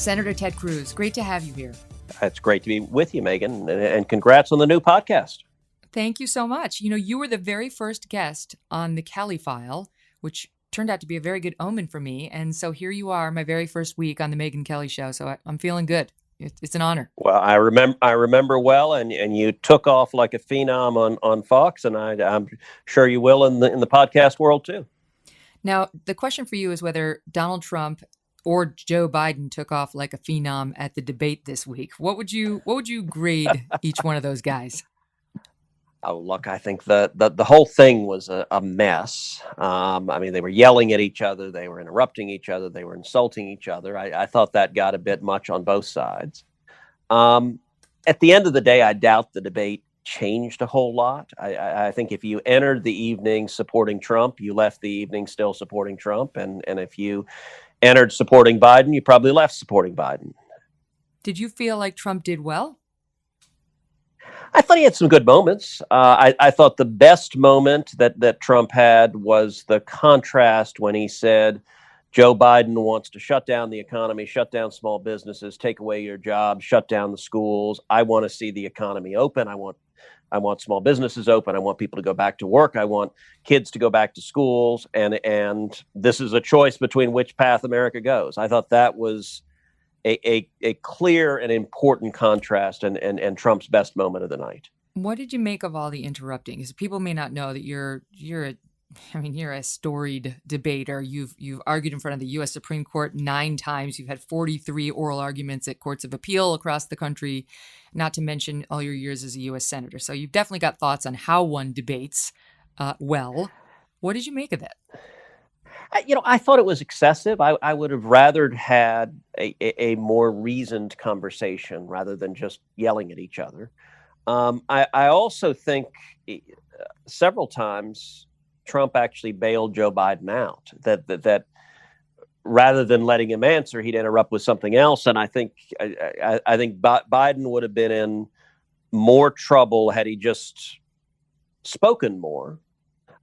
Senator Ted Cruz, great to have you here. It's great to be with you, Megyn, and congrats on the new podcast. Thank you so much. You were the very first guest on the Kelly File, which turned out to be a very good omen for me. And so here you are, my very first week on the Megyn Kelly Show. So I'm feeling good. It's an honor. Well, I remember well, and you took off like a phenom on Fox, and I'm sure you will in the podcast world too. Now, the question for you is whether Donald Trump or Joe Biden took off like a phenom at the debate this week. What would you grade each one of those guys? Oh, look, I think the whole thing was a mess. They were yelling at each other. They were interrupting each other. They were insulting each other. I thought that got a bit much on both sides. At the end of the day, I doubt the debate changed a whole lot. I think if you entered the evening supporting Trump, you left the evening still supporting Trump. And if you entered supporting Biden, you probably left supporting Biden. Did you feel like Trump did well? I thought he had some good moments. I thought the best moment that Trump had was the contrast when he said, Joe Biden wants to shut down the economy, shut down small businesses, take away your jobs, shut down the schools. I want to see the economy open. I want small businesses open. I want people to go back to work. I want kids to go back to schools. And this is a choice between which path America goes. I thought that was a clear and important contrast and Trump's best moment of the night. What did you make of all the interrupting? Because people may not know that you're a storied debater. You've argued in front of the U.S. Supreme Court 9 times. You've had 43 oral arguments at courts of appeal across the country, not to mention all your years as a U.S. Senator. So you've definitely got thoughts on how one debates well. What did you make of it? I thought it was excessive. I would have rather had a more reasoned conversation rather than just yelling at each other. I also think several times Trump actually bailed Joe Biden out. That rather than letting him answer, he'd interrupt with something else. And I think Biden would have been in more trouble had he just spoken more.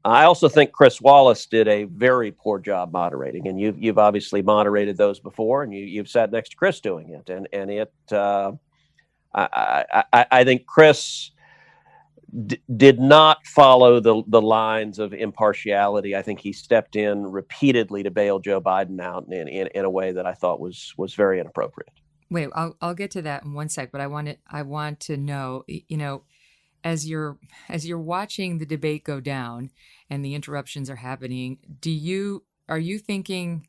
I also think Chris Wallace did a very poor job moderating, and you've obviously moderated those before, and you've sat next to Chris doing it, and it. I think Chris did not follow the lines of impartiality. I think he stepped in repeatedly to bail Joe Biden out in a way that I thought was very inappropriate. Wait, I'll get to that in one sec, but I want to know, as you're watching the debate go down and the interruptions are happening, are you thinking,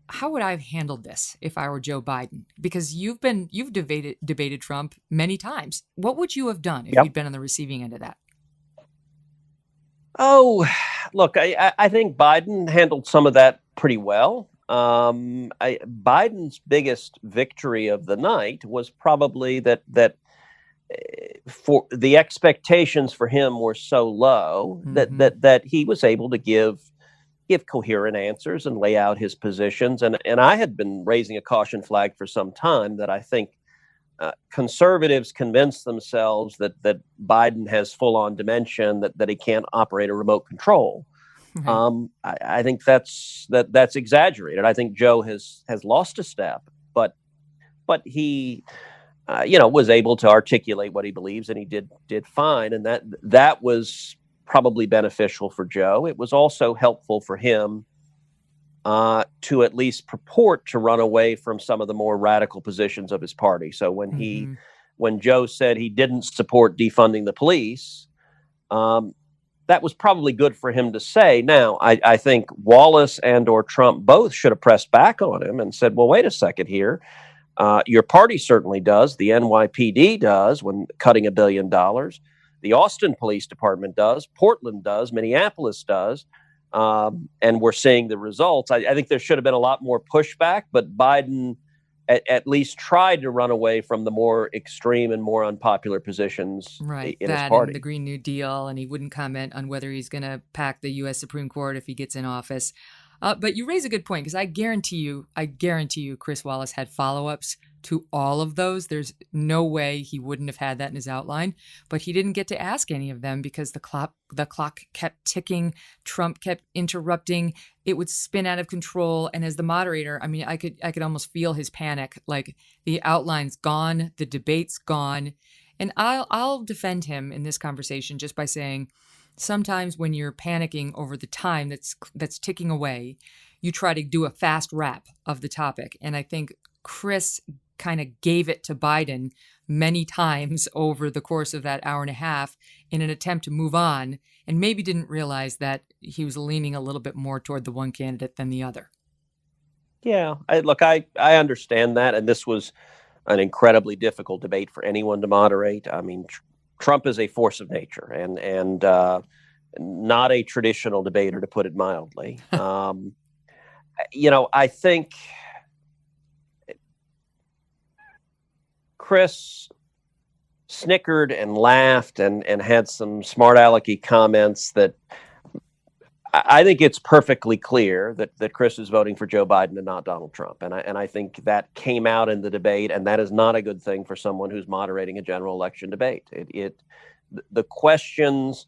how would I have handled this if I were Joe Biden? Because you've debated Trump many times. What would you have done if you'd been on the receiving end of that? Oh, look, I think Biden handled some of that pretty well. Biden's biggest victory of the night was probably that for the expectations for him were so low that he was able to give coherent answers and lay out his positions. And I had been raising a caution flag for some time that I think conservatives convince themselves that Biden has full on dimension, that he can't operate a remote control. Mm-hmm. I think that's exaggerated. I think Joe has lost a step, but he was able to articulate what he believes, and he did fine. And that was probably beneficial for Joe. It was also helpful for him to at least purport to run away from some of the more radical positions of his party. So when Joe said he didn't support defunding the police, that was probably good for him to say. Now, I think Wallace and or Trump both should have pressed back on him and said, well, wait a second here. Your party certainly does. The NYPD does when cutting $1 billion. The Austin Police Department does. Portland does. Minneapolis does. And we're seeing the results. I think there should have been a lot more pushback, but Biden at least tried to run away from the more extreme and more unpopular positions in his party. And the Green New Deal, and he wouldn't comment on whether he's going to pack the U.S. Supreme Court if he gets in office. But you raise a good point because I guarantee you, Chris Wallace had follow-ups to all of those. There's no way he wouldn't have had that in his outline, but he didn't get to ask any of them because the clock kept ticking. Trump kept interrupting. It would spin out of control. And as the moderator, I mean, I could almost feel his panic. Like the outline's gone, the debate's gone, and I'll defend him in this conversation just by saying, sometimes when you're panicking over the time that's ticking away, you try to do a fast wrap of the topic. And I think Chris kind of gave it to Biden many times over the course of that hour and a half in an attempt to move on, and maybe didn't realize that he was leaning a little bit more toward the one candidate than the other. Yeah, I understand that. And this was an incredibly difficult debate for anyone to moderate. I mean, Trump is a force of nature and not a traditional debater, to put it mildly. I think Chris snickered and laughed and had some smart alecky comments that I think it's perfectly clear that Chris is voting for Joe Biden and not Donald Trump. And I think that came out in the debate, and that is not a good thing for someone who's moderating a general election debate. The questions,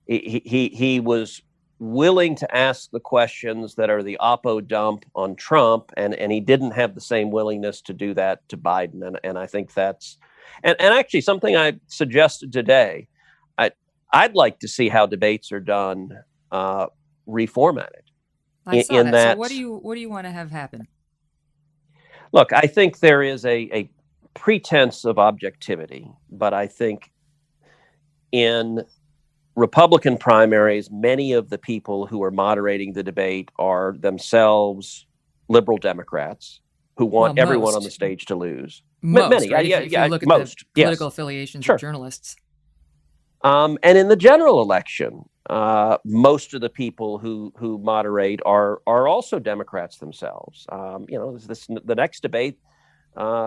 he was willing to ask the questions that are the oppo dump on Trump, and he didn't have the same willingness to do that to Biden. And I think that's, and actually something I suggested today, I'd like to see how debates are done reformatted. I saw that. So what do you want to have happen? Look, I think there is a pretense of objectivity, but I think in Republican primaries, many of the people who are moderating the debate are themselves liberal Democrats who want everyone on the stage to lose. Many, right? If you look at most, the political affiliations of journalists. And in the general election, most of the people who moderate are also Democrats themselves. The next debate,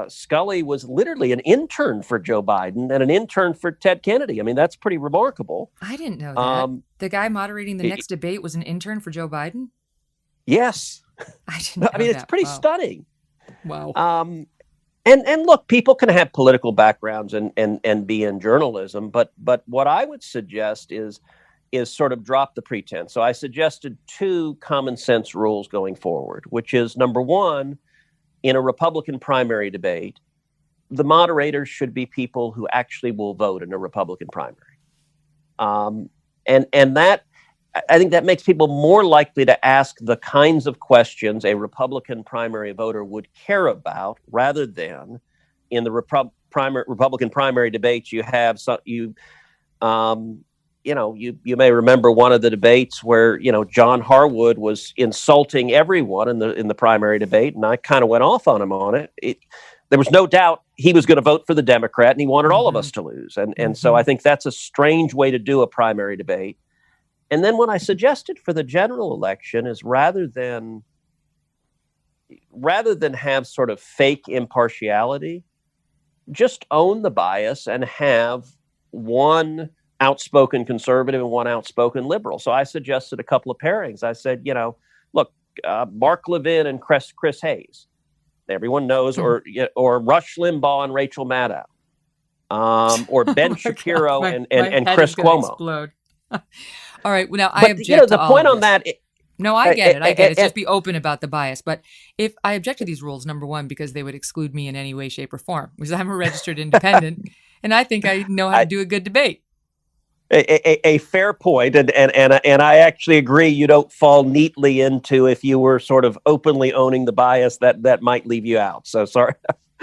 Scully was literally an intern for Joe Biden and an intern for Ted Kennedy. I mean, that's pretty remarkable. I didn't know that. The guy moderating the next debate was an intern for Joe Biden? Yes. I didn't know that. It's pretty stunning. Wow. And look, people can have political backgrounds and be in journalism, but what I would suggest is sort of drop the pretense. So I suggested 2 common sense rules going forward, which is, number one, in a Republican primary debate, the moderators should be people who actually will vote in a Republican primary. And that, I think that makes people more likely to ask the kinds of questions a Republican primary voter would care about, rather than in the Republican primary debates you have you may remember one of the debates where John Harwood was insulting everyone in the primary debate, and I kind of went off on him on it. There was no doubt he was going to vote for the Democrat, and he wanted all of us to lose. And so I think that's a strange way to do a primary debate. And then what I suggested for the general election is rather than have sort of fake impartiality, just own the bias and have one outspoken conservative and one outspoken liberal. So I suggested a couple of pairings. I said, look, Mark Levin and Chris Hayes, everyone knows, or Rush Limbaugh and Rachel Maddow, or Ben Shapiro and Chris Cuomo. Explode. All right. Well, now I object to the point on that. No, I get it. I get it. Just be open about the bias. But if I object to these rules, number one, because they would exclude me in any way, shape, or form, because I'm a registered independent, and I think I know how to do a good debate. A fair point, and I actually agree. You don't fall neatly into, if you were sort of openly owning the bias, that might leave you out. So sorry.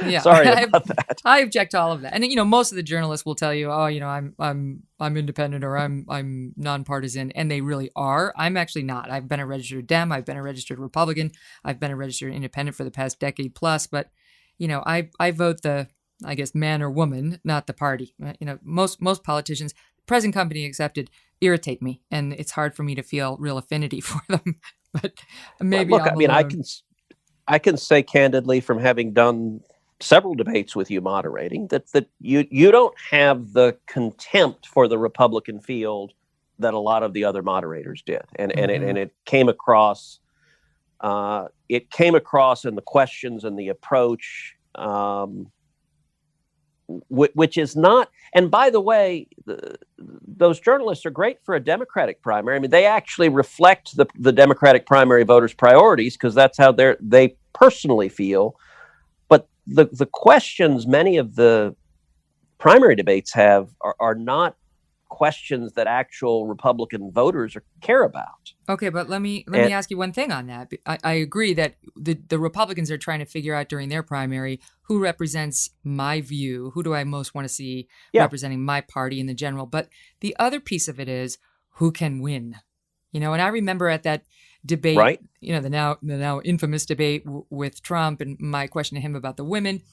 Yeah, sorry about that. I object to all of that. And most of the journalists will tell you, I'm independent, or I'm nonpartisan, and they really are. I'm actually not. I've been a registered Dem. I've been a registered Republican. I've been a registered independent for the past decade plus. But I vote the, I guess, man or woman, not the party. Most politicians, present company accepted, irritate me, and it's hard for me to feel real affinity for them. But maybe look, I can say candidly, from having done several debates with you moderating, that you don't have the contempt for the Republican field that a lot of the other moderators did, and it came across it came across in the questions and the approach, which is not. And by the way, those journalists are great for a Democratic primary. I mean, they actually reflect the Democratic primary voters' priorities because that's how they personally feel. But the questions many of the primary debates have are not questions that actual Republican voters care about. Okay, but let me ask you one thing on that. I agree that the Republicans are trying to figure out during their primary who represents my view, who do I most want to see representing my party in the general. But the other piece of it is who can win. And I remember at that debate, right? The now infamous debate with Trump, and my question to him about the women.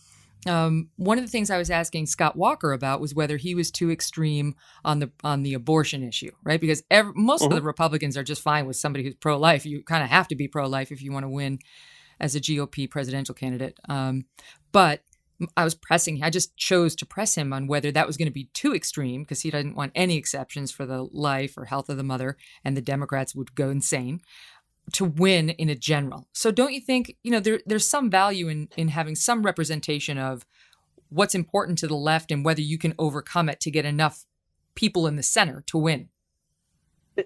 One of the things I was asking Scott Walker about was whether he was too extreme on the abortion issue, right? Because most of the Republicans are just fine with somebody who's pro-life. You kind of have to be pro-life if you want to win as a GOP presidential candidate. But I just chose to press him on whether that was going to be too extreme because he didn't want any exceptions for the life or health of the mother, and the Democrats would go insane to win in a general. So don't you think, there's some value in having some representation of what's important to the left and whether you can overcome it to get enough people in the center to win?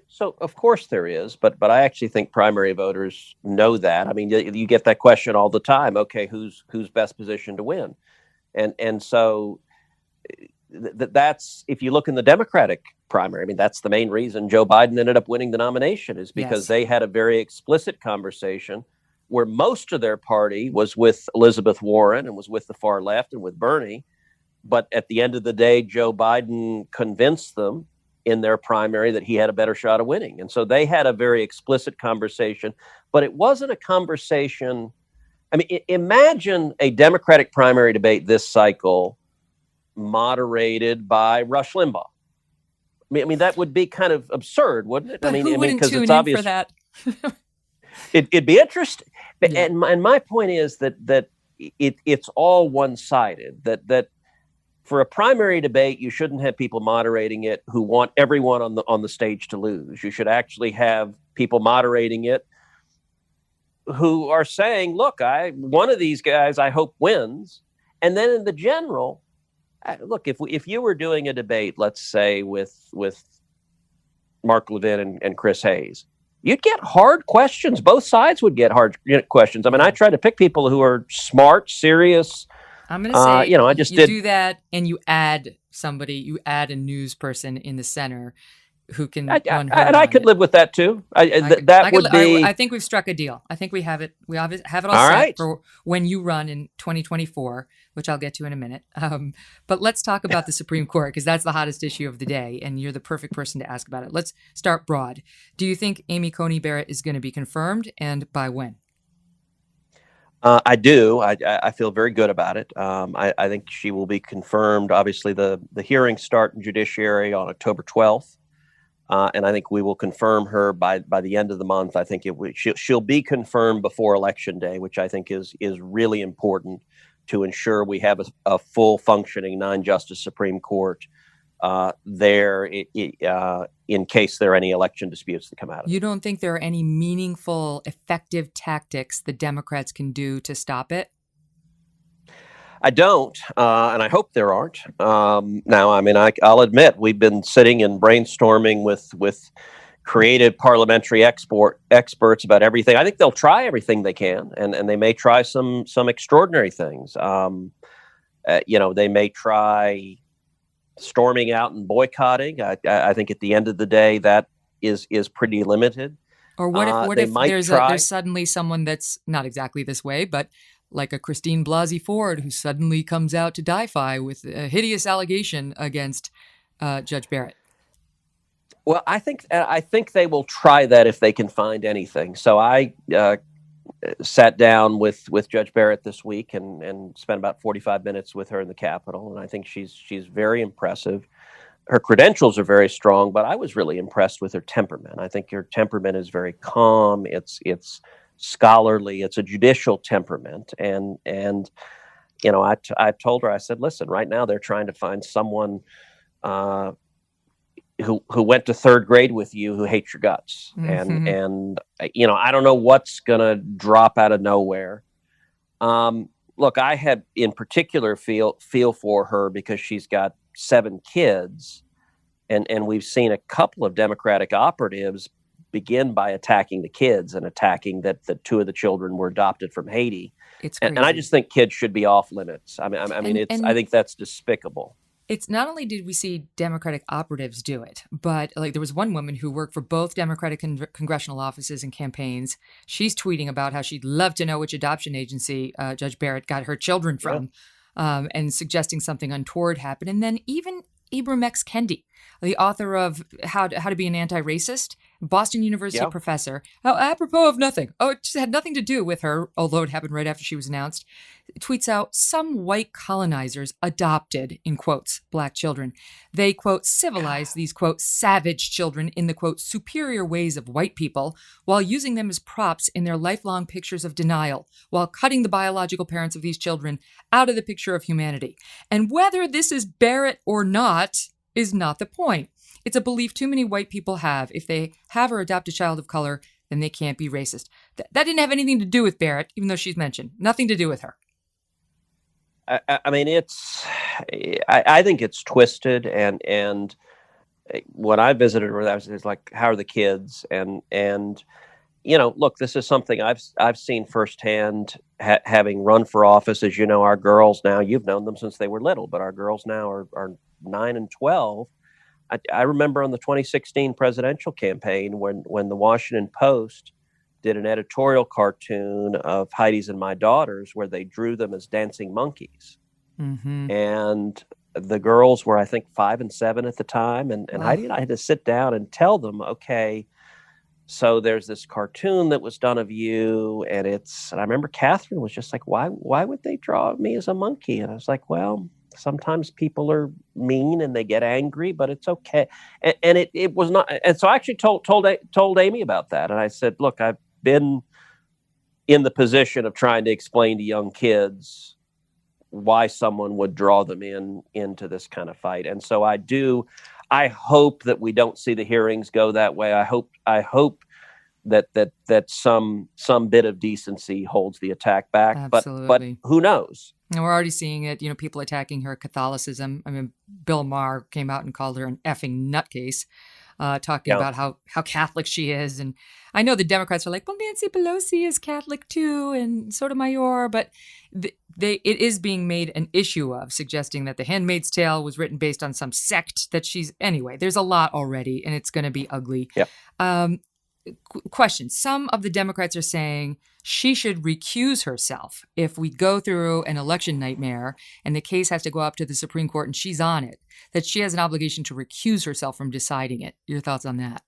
So of course there is, but I actually think primary voters know that. I mean, you get that question all the time. Okay, who's best positioned to win? And so that's, if you look in the Democratic primary, I mean, that's the main reason Joe Biden ended up winning the nomination, is because they had a very explicit conversation where most of their party was with Elizabeth Warren and was with the far left and with Bernie. But at the end of the day, Joe Biden convinced them in their primary that he had a better shot of winning. And so they had a very explicit conversation, but it wasn't a conversation. I mean, imagine a Democratic primary debate this cycle moderated by Rush Limbaugh. I mean, that would be kind of absurd, wouldn't it? But who wouldn't because tune it's in obvious for that? it'd be interesting. Yeah. And my point is that it's all one-sided. That for a primary debate, you shouldn't have people moderating it who want everyone on the stage to lose. You should actually have people moderating it who are saying, "Look, one of these guys I hope wins." And then in the general, look, if you were doing a debate, let's say with Mark Levin and Chris Hayes, you'd get hard questions. Both sides would get hard questions. I mean, I try to pick people who are smart, serious. I'm going to say, I just did do that, and you add a news person in the center who can. I could live with that too. I think we've struck a deal. I think we have it. We have it all set right for when you run in 2024, which I'll get to in a minute. But let's talk about the Supreme Court, because that's the hottest issue of the day, and you're the perfect person to ask about it. Let's start broad. Do you think Amy Coney Barrett is going to be confirmed, and by when? I do. I feel very good about it. I think she will be confirmed. Obviously, the hearings start in judiciary on October 12th. And I think we will confirm her by the end of the month. I think she'll be confirmed before Election Day, which I think is really important to ensure we have a full functioning 9-justice Supreme Court there in case there are any election disputes that come out of it. You don't think there are any meaningful, effective tactics the Democrats can do to stop it? I don't, and I hope there aren't. Now, I mean, I'll admit we've been sitting and brainstorming with creative parliamentary experts about everything. I think they'll try everything they can, and they may try some extraordinary things. They may try storming out and boycotting. I think at the end of the day, that is pretty limited. Or what if there's suddenly someone that's not exactly this way, but like a Christine Blasey Ford who suddenly comes out to defy with a hideous allegation against Judge Barrett? Well, I think they will try that if they can find anything. So I sat down with Judge Barrett this week and spent about 45 minutes with her in the Capitol, and I think she's very impressive. Her credentials are very strong, but I was really impressed with her temperament. I think her temperament is very calm. It's scholarly. It's a judicial temperament, and I told her, I said, listen, right now they're trying to find someone who went to third grade with you, who hates your guts. And I don't know what's gonna drop out of nowhere. Look, I had in particular feel for her because she's got 7 kids, and we've seen a couple of Democratic operatives begin by attacking the kids and attacking that the 2 of the children were adopted from Haiti. It's crazy. And I just think kids should be off limits. I think that's despicable. It's not only did we see Democratic operatives do it, but like there was one woman who worked for both Democratic congressional offices and campaigns. She's tweeting about how she'd love to know which adoption agency Judge Barrett got her children from, and suggesting something untoward happened. And then even Ibram X. Kendi, the author of How to Be an Anti-Racist, Boston University professor, apropos of nothing. Oh, it just had nothing to do with her, although it happened right after she was announced, tweets out, some white colonizers adopted, in quotes, black children. They, quote, civilized these, quote, savage children in the, quote, superior ways of white people while using them as props in their lifelong pictures of denial, while cutting the biological parents of these children out of the picture of humanity. And whether this is Barrett or not is not the point. It's a belief too many white people have. If they have or adopt a child of color, then they can't be racist. That didn't have anything to do with Barrett, even though she's mentioned. Nothing to do with her. I mean, I think it's twisted. And when I visited her, I was like, how are the kids? And look, this is something I've seen firsthand, having run for office. As you know, our girls now, you've known them since they were little, but our girls now are 9 and 12. I remember on the 2016 presidential campaign when the Washington Post did an editorial cartoon of Heidi's and my daughters where they drew them as dancing monkeys. And the girls were, I think, 5 and 7 at the time. And Heidi and I had to sit down and tell them, okay, so there's this cartoon that was done of you. And I remember Catherine was just like, why would they draw me as a monkey? And I was like, well, sometimes people are mean and they get angry, but it's okay. And it was not. And so I actually told Amy about that. And I said, look, I've been in the position of trying to explain to young kids why someone would draw them into this kind of fight. And so I hope that we don't see the hearings go that way. I hope that some bit of decency holds the attack back. Absolutely. But who knows? And we're already seeing it, people attacking her Catholicism. I mean, Bill Maher came out and called her an effing nutcase, talking about how Catholic she is. And I know the Democrats are like, well, Nancy Pelosi is Catholic too, and Sotomayor, but it is being made an issue of, suggesting that The Handmaid's Tale was written based on some sect that anyway, there's a lot already, and it's going to be ugly. Question. Some of the Democrats are saying she should recuse herself if we go through an election nightmare and the case has to go up to the Supreme Court and she's on it, that she has an obligation to recuse herself from deciding it. Your thoughts on that?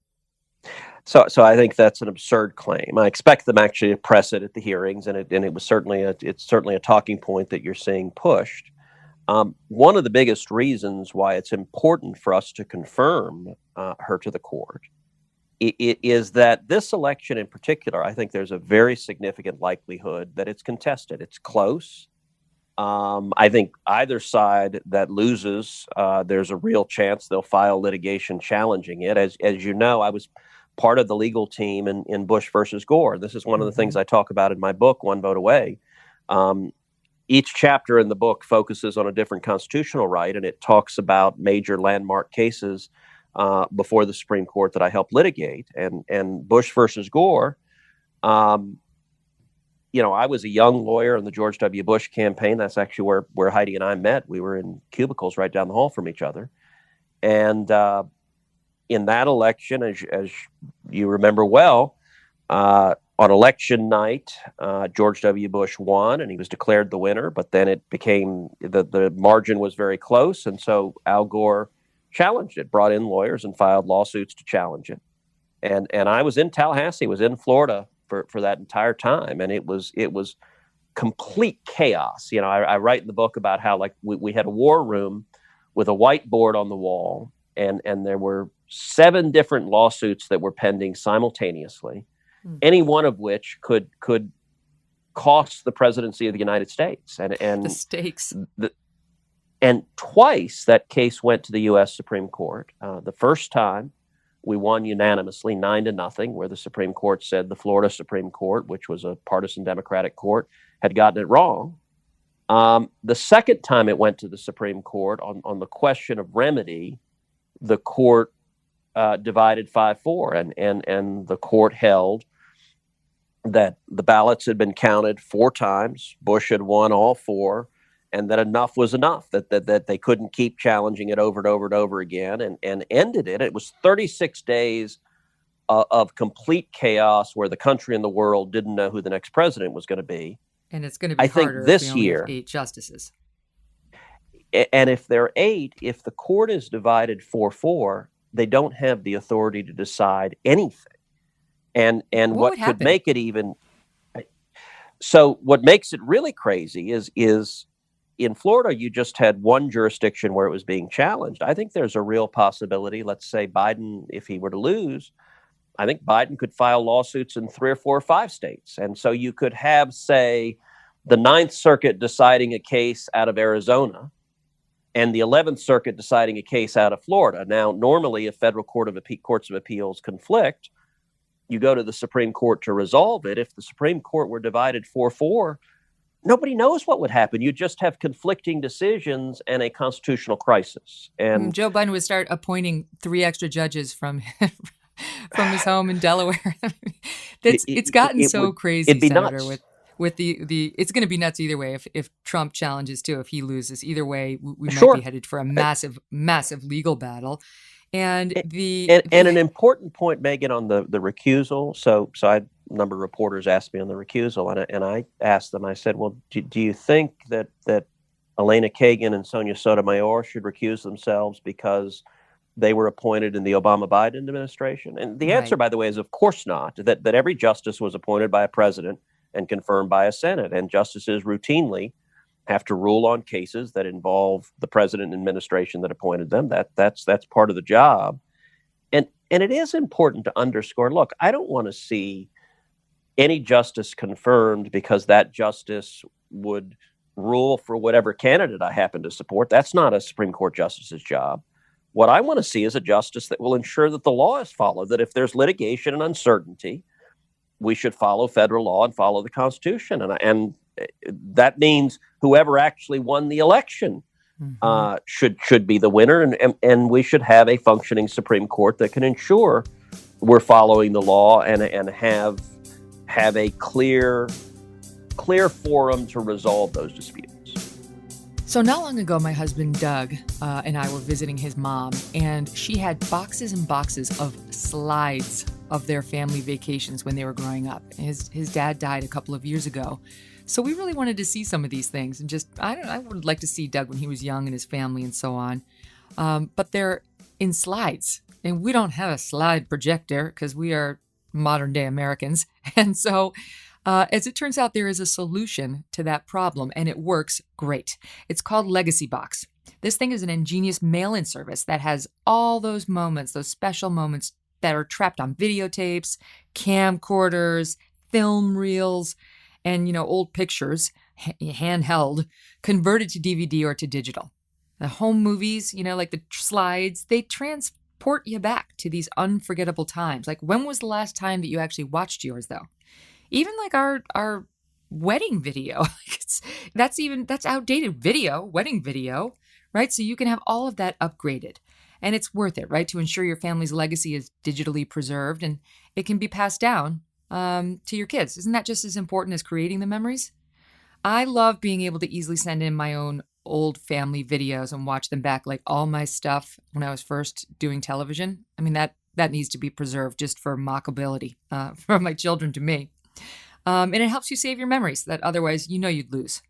So I think that's an absurd claim. I expect them actually to press it at the hearings, and it was certainly a talking point that you're seeing pushed. One of the biggest reasons why it's important for us to confirm her to the court is that this election in particular, I think there's a very significant likelihood that it's contested. It's close. I think either side that loses, there's a real chance they'll file litigation challenging it. As you know, I was part of the legal team in Bush versus Gore. This is one of the things I talk about in my book, One Vote Away. Each chapter in the book focuses on a different constitutional right, and it talks about major landmark cases before the Supreme Court that I helped litigate. And Bush versus Gore, I was a young lawyer in the George W. Bush campaign. That's actually where Heidi and I met. We were in cubicles right down the hall from each other. And in that election, as you remember well, on election night, George W. Bush won, and he was declared the winner. But then it became the margin was very close, and so Al Gore challenged it, brought in lawyers and filed lawsuits to challenge it. And I was in Tallahassee, was in Florida for that entire time. And it was complete chaos. I write in the book about how we had a war room with a whiteboard on the wall, and there were 7 different lawsuits that were pending simultaneously, any one of which could cost the presidency of the United States. And the stakes. And twice that case went to the U.S. Supreme Court. The first time, we won unanimously, 9-0, where the Supreme Court said the Florida Supreme Court, which was a partisan Democratic court, had gotten it wrong. The second time it went to the Supreme Court on the question of remedy, the court divided 5-4, and the court held that the ballots had been counted 4 times. Bush had won all 4, and that enough was enough, that they couldn't keep challenging it over and over and over again, and ended it. It was 36 days of complete chaos where the country and the world didn't know who the next president was going to be. And it's going to be I think harder this if we only year, have 8 justices. And if there are 8, if the court is divided 4-4, they don't have the authority to decide anything. And what could happen? make it even so, what makes it really crazy is in Florida, you just had one jurisdiction where it was being challenged. I think there's a real possibility. Let's say Biden, if he were to lose, I think Biden could file lawsuits in 3 or 4 or 5 states. And so you could have, say, the Ninth Circuit deciding a case out of Arizona and the 11th Circuit deciding a case out of Florida. Now, normally, if federal courts of appeals conflict, you go to the Supreme Court to resolve it. If the Supreme Court were divided 4-4, nobody knows what would happen. You just have conflicting decisions and a constitutional crisis. And Joe Biden would start appointing 3 extra judges from his home in Delaware. It's gotten so crazy, it'd be Senator, nuts. with the it's going to be nuts either way. If Trump challenges too, if he loses, either way, we might Sure. be headed for a massive legal battle. And an important point, Megyn, on the recusal. So a number of reporters asked me on the recusal, and I asked them. I said, "Well, do you think that Elena Kagan and Sonia Sotomayor should recuse themselves because they were appointed in the Obama-Biden administration?" And the answer, by the way, is of course not. That every justice was appointed by a president and confirmed by a Senate, and justices routinely have to rule on cases that involve the president and administration that appointed them. That's part of the job. And it is important to underscore, look, I don't want to see any justice confirmed because that justice would rule for whatever candidate I happen to support. That's not a Supreme Court justice's job. What I want to see is a justice that will ensure that the law is followed, that if there's litigation and uncertainty, we should follow federal law and follow the Constitution. And that means whoever actually won the election should be the winner, and we should have a functioning Supreme Court that can ensure we're following the law and have a clear forum to resolve those disputes. So not long ago, my husband Doug and I were visiting his mom, and she had boxes and boxes of slides of their family vacations when they were growing up. His dad died a couple of years ago. So we really wanted to see some of these things, and I would like to see Doug when he was young and his family and so on. But they're in slides, and we don't have a slide projector because we are modern day Americans. And so as it turns out, there is a solution to that problem, and it works great. It's called Legacy Box. This thing is an ingenious mail-in service that has all those moments, those special moments that are trapped on videotapes, camcorders, film reels, and, old pictures, handheld, converted to DVD or to digital. The home movies, like the slides, they transport you back to these unforgettable times. Like, when was the last time that you actually watched yours, though? Even like our wedding video, that's outdated video, wedding video, right? So you can have all of that upgraded, and it's worth it, right? To ensure your family's legacy is digitally preserved and it can be passed down to your kids. Isn't that just as important as creating the memories? I love being able to easily send in my own old family videos and watch them back, like all my stuff when I was first doing television. I mean, that needs to be preserved just for mockability from my children to me. And it helps you save your memories that otherwise you'd lose.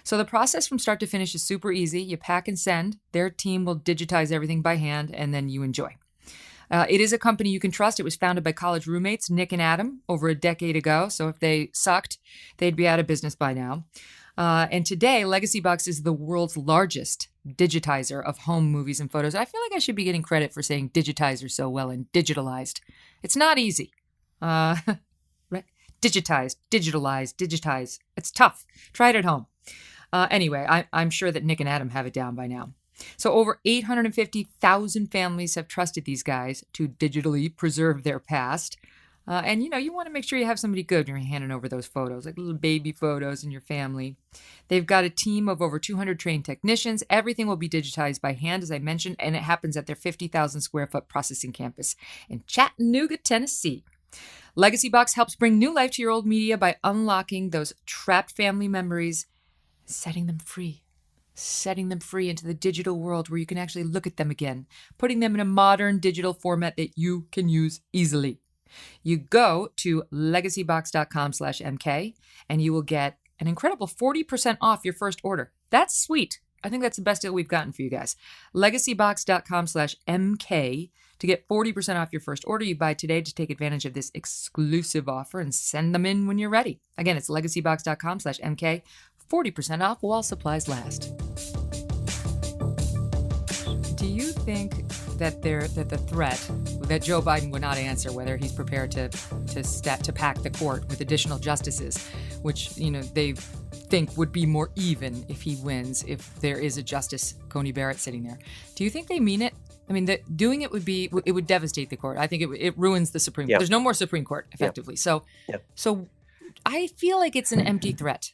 So the process from start to finish is super easy. You pack and send. Their team will digitize everything by hand, and then you enjoy. It is a company you can trust. It was founded by college roommates, Nick and Adam, over a decade ago. So if they sucked, they'd be out of business by now. And today, Legacy Box is the world's largest digitizer of home movies and photos. I feel like I should be getting credit for saying digitizer so well and digitalized. It's not easy. Right? Digitize, digitalize, digitize. It's tough. Try it at home. Anyway, I'm sure that Nick and Adam have it down by now. So over 850,000 families have trusted these guys to digitally preserve their past. And you want to make sure you have somebody good when you're handing over those photos, like little baby photos in your family. They've got a team of over 200 trained technicians. Everything will be digitized by hand, as I mentioned, and it happens at their 50,000 square foot processing campus in Chattanooga, Tennessee. Legacy Box helps bring new life to your old media by unlocking those trapped family memories, setting them free into the digital world where you can actually look at them again, putting them in a modern digital format that you can use easily. You go to legacybox.com/MK and you will get an incredible 40% off your first order. That's sweet. I think that's the best deal we've gotten for you guys. Legacybox.com/MK to get 40% off your first order. You buy today to take advantage of this exclusive offer and send them in when you're ready. Again, it's legacybox.com/MK. 40% off while supplies last. Do you think that the threat that Joe Biden would not answer whether he's prepared to pack the court with additional justices, which they think would be more even if he wins, if there is a Justice Coney Barrett sitting there? Do you think they mean it? I mean, doing it would devastate the court. I think it ruins the Supreme Court. There's no more Supreme Court effectively. So I feel like it's an empty threat.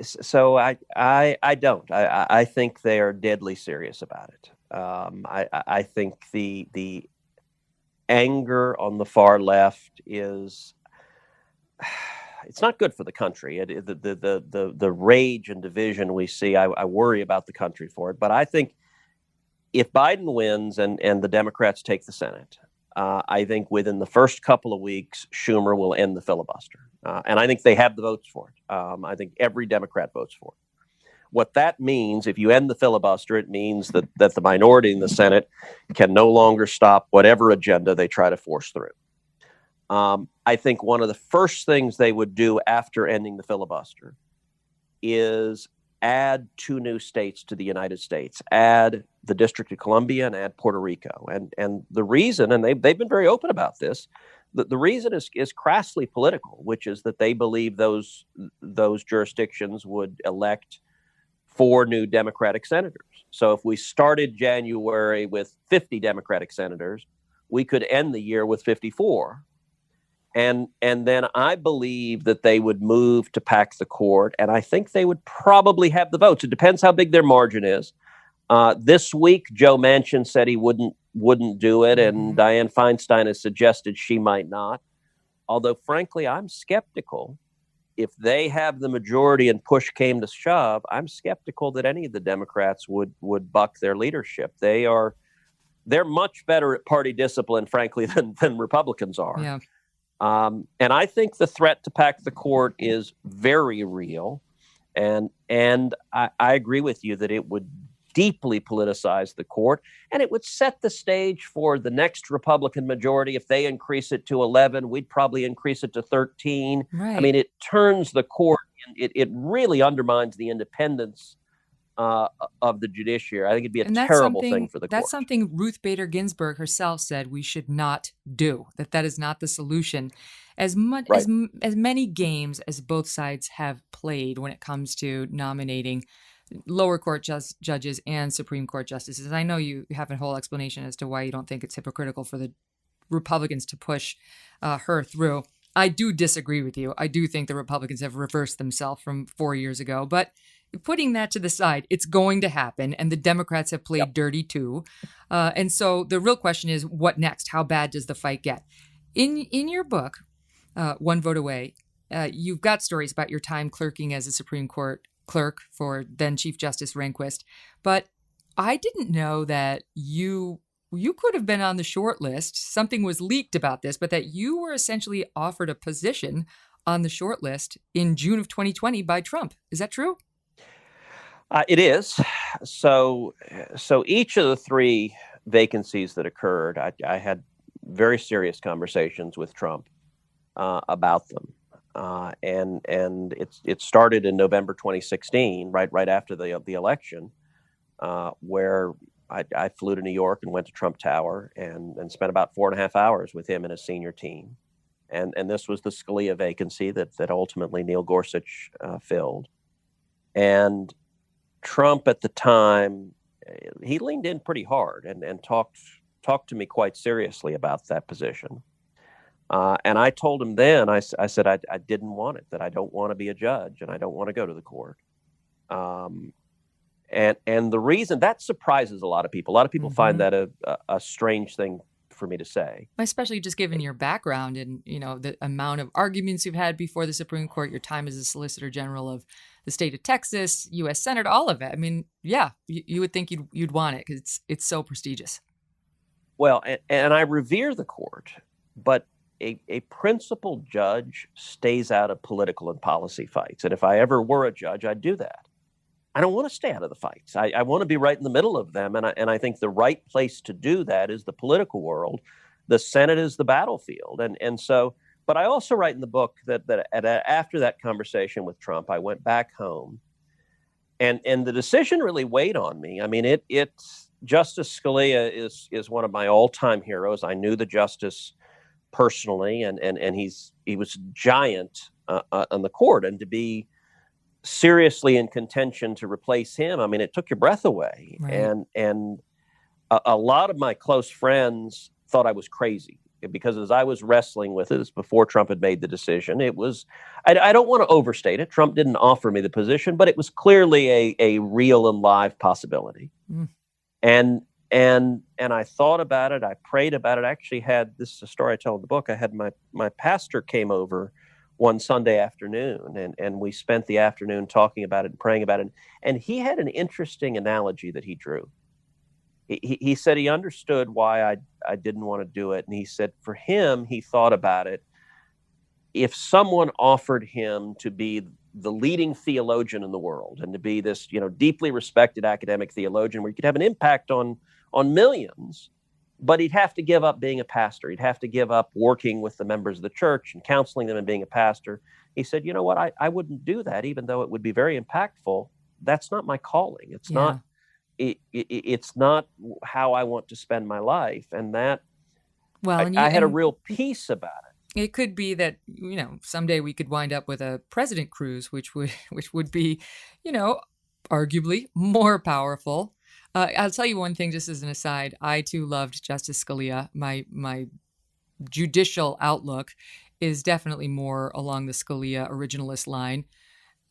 So I don't. I think they are deadly serious about it. I think the anger on the far left is it's not good for the country. The rage and division we see, I worry about the country for it. But I think if Biden wins and the Democrats take the Senate, I think within the first couple of weeks, Schumer will end the filibuster. And I think they have the votes for it. I think every Democrat votes for it. What that means, if you end the filibuster, it means that the minority in the Senate can no longer stop whatever agenda they try to force through. I think one of the first things they would do after ending the filibuster is add 2 new states to the United States, add the District of Columbia and add Puerto Rico. And the reason, and they've been very open about this, the reason is crassly political, which is that they believe those jurisdictions would elect 4 new Democratic senators. So if we started January with 50 Democratic senators, we could end the year with 54. And then I believe that they would move to pack the court, and I think they would probably have the votes. It depends how big their margin is. This week, Joe Manchin said he wouldn't do it, and Dianne Feinstein has suggested she might not. Although, frankly, I'm skeptical. If they have the majority and push came to shove, I'm skeptical that any of the Democrats would buck their leadership. They're much better at party discipline, frankly, than Republicans are. Yeah. And I think the threat to pack the court is very real. And I agree with you that it would deeply politicize the court, and it would set the stage for the next Republican majority. If they increase it to 11, we'd probably increase it to 13. Right. I mean, it turns the court, it really undermines the independence of the judiciary. I think it'd be a terrible thing for the court. That's something Ruth Bader Ginsburg herself said we should not do, that is not the solution. As many games as both sides have played when it comes to nominating lower court judges and Supreme Court justices. I know you have a whole explanation as to why you don't think it's hypocritical for the Republicans to push her through. I do disagree with you. I do think the Republicans have reversed themselves from 4 years ago. But putting that to the side, it's going to happen, and the Democrats have played dirty too. And so the real question is, what next? How bad does the fight get? In your book, One Vote Away, you've got stories about your time clerking as a Supreme Court clerk for then Chief Justice Rehnquist. But I didn't know that you could have been on the short list. Something was leaked about this, but that you were essentially offered a position on the short list in June of 2020 by Trump. Is that true? It is. So each of the 3 vacancies that occurred, I had very serious conversations with Trump about them. And it started in November 2016, right after the election, where I flew to New York and went to Trump Tower and spent about 4.5 hours with him and his senior team. And this was the Scalia vacancy that ultimately Neil Gorsuch filled. And Trump at the time, he leaned in pretty hard and talked to me quite seriously about that position. And I told him then, I said, I didn't want it, that I don't want to be a judge and I don't want to go to the court. And the reason that surprises a lot of people find that a strange thing for me to say. Especially just given your background and, the amount of arguments you've had before the Supreme Court, your time as a Solicitor General of the state of Texas, U.S. Senate, all of it. I mean, yeah, you would think you'd want it because it's so prestigious. Well, and I revere the court, but a principled judge stays out of political and policy fights. And if I ever were a judge, I'd do that. I don't want to stay out of the fights. I want to be right in the middle of them. And I think the right place to do that is the political world. The Senate is the battlefield. And so, but I also write in the book that after that conversation with Trump, I went back home and the decision really weighed on me. I mean, it's Justice Scalia is one of my all-time heroes. I knew the justice personally, and he was giant on the court, and to be seriously in contention to replace him, I mean, it took your breath away. Right. And a lot of my close friends thought I was crazy because as I was wrestling with it before Trump had made the decision, it was, I don't want to overstate it. Trump didn't offer me the position, but it was clearly a real and live possibility. And I thought about it. I prayed about it. I actually had, this is a story I tell in the book. I had my pastor came over one Sunday afternoon, and we spent the afternoon talking about it and praying about it. And he had an interesting analogy that he drew. He said he understood why I didn't want to do it. And he said for him, he thought about it. If someone offered him to be the leading theologian in the world and to be this, deeply respected academic theologian where he could have an impact on millions, but he'd have to give up being a pastor. He'd have to give up working with the members of the church and counseling them and being a pastor. He said, you know what, I wouldn't do that, even though it would be very impactful. That's not my calling. It's not, it's not how I want to spend my life. And that, I had a real peace about it. It could be that, someday we could wind up with a President Cruz, which would be, arguably more powerful. I'll tell you one thing, just as an aside. I too loved Justice Scalia. My judicial outlook is definitely more along the Scalia originalist line.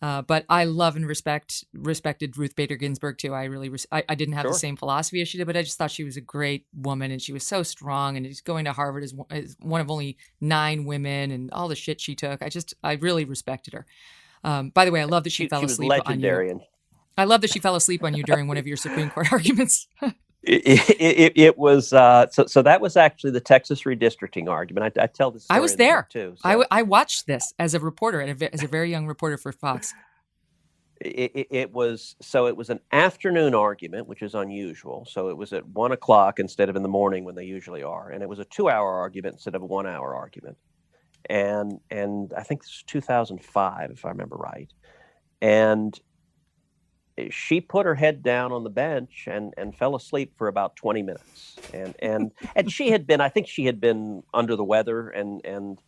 But I love and respected Ruth Bader Ginsburg too. I really, I didn't have the same philosophy as she did, but I just thought she was a great woman, and she was so strong. And she's going to Harvard as one of only 9 women, and all the shit she took. I really respected her. By the way, I love that she fell asleep on you. I love that she fell asleep on you during one of your Supreme Court arguments. It was so that was actually the Texas redistricting argument. I tell this story. I was there too. So. I watched this as a reporter, as a very young reporter for Fox. It was an afternoon argument, which is unusual. So it was at 1:00 instead of in the morning when they usually are, and it was a 2-hour argument instead of a 1-hour argument. And I think this was 2005, if I remember right. And she put her head down on the bench and fell asleep for about 20 minutes. And she had been, I think she had been under the weather and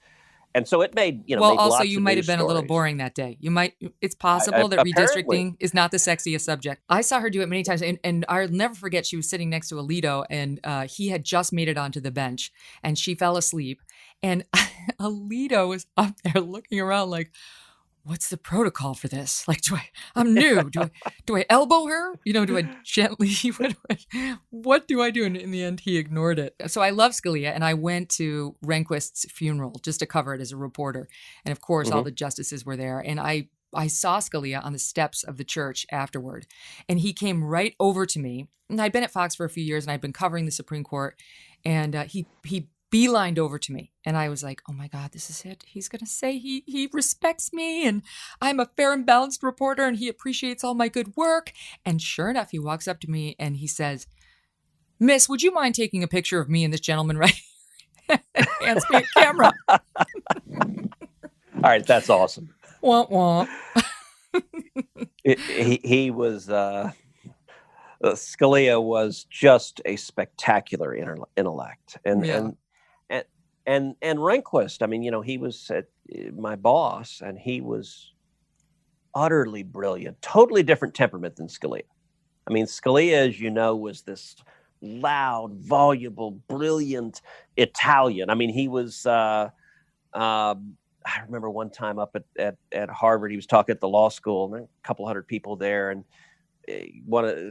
so it made, well, made also lots you of might have news been stories. a little boring that day. It's possible that redistricting is not the sexiest subject. I saw her do it many times, and I'll never forget, she was sitting next to Alito, and he had just made it onto the bench, and she fell asleep. And Alito was up there looking around like, what's the protocol for this? Like, I'm new. Do I elbow her? Do I gently, what do I do? And in the end, he ignored it. So I love Scalia, and I went to Rehnquist's funeral just to cover it as a reporter. And of course, all the justices were there. And I saw Scalia on the steps of the church afterward. And he came right over to me. And I'd been at Fox for a few years, and I'd been covering the Supreme Court. And he beelined over to me, and I was like, oh my God, this is it. He's going to say he respects me, and I'm a fair and balanced reporter, and he appreciates all my good work. And sure enough, he walks up to me and he says, Miss, would you mind taking a picture of me and this gentleman right here? Hands me a camera. All right, that's awesome. Womp womp. He was Scalia was just a spectacular intellect, and Rehnquist. I mean, he was my boss, and he was utterly brilliant, totally different temperament than Scalia. I mean, Scalia, as you know, was this loud, voluble, brilliant Italian. I mean, he was. I remember one time up at Harvard, he was talking at the law school, and there were a couple hundred people there, and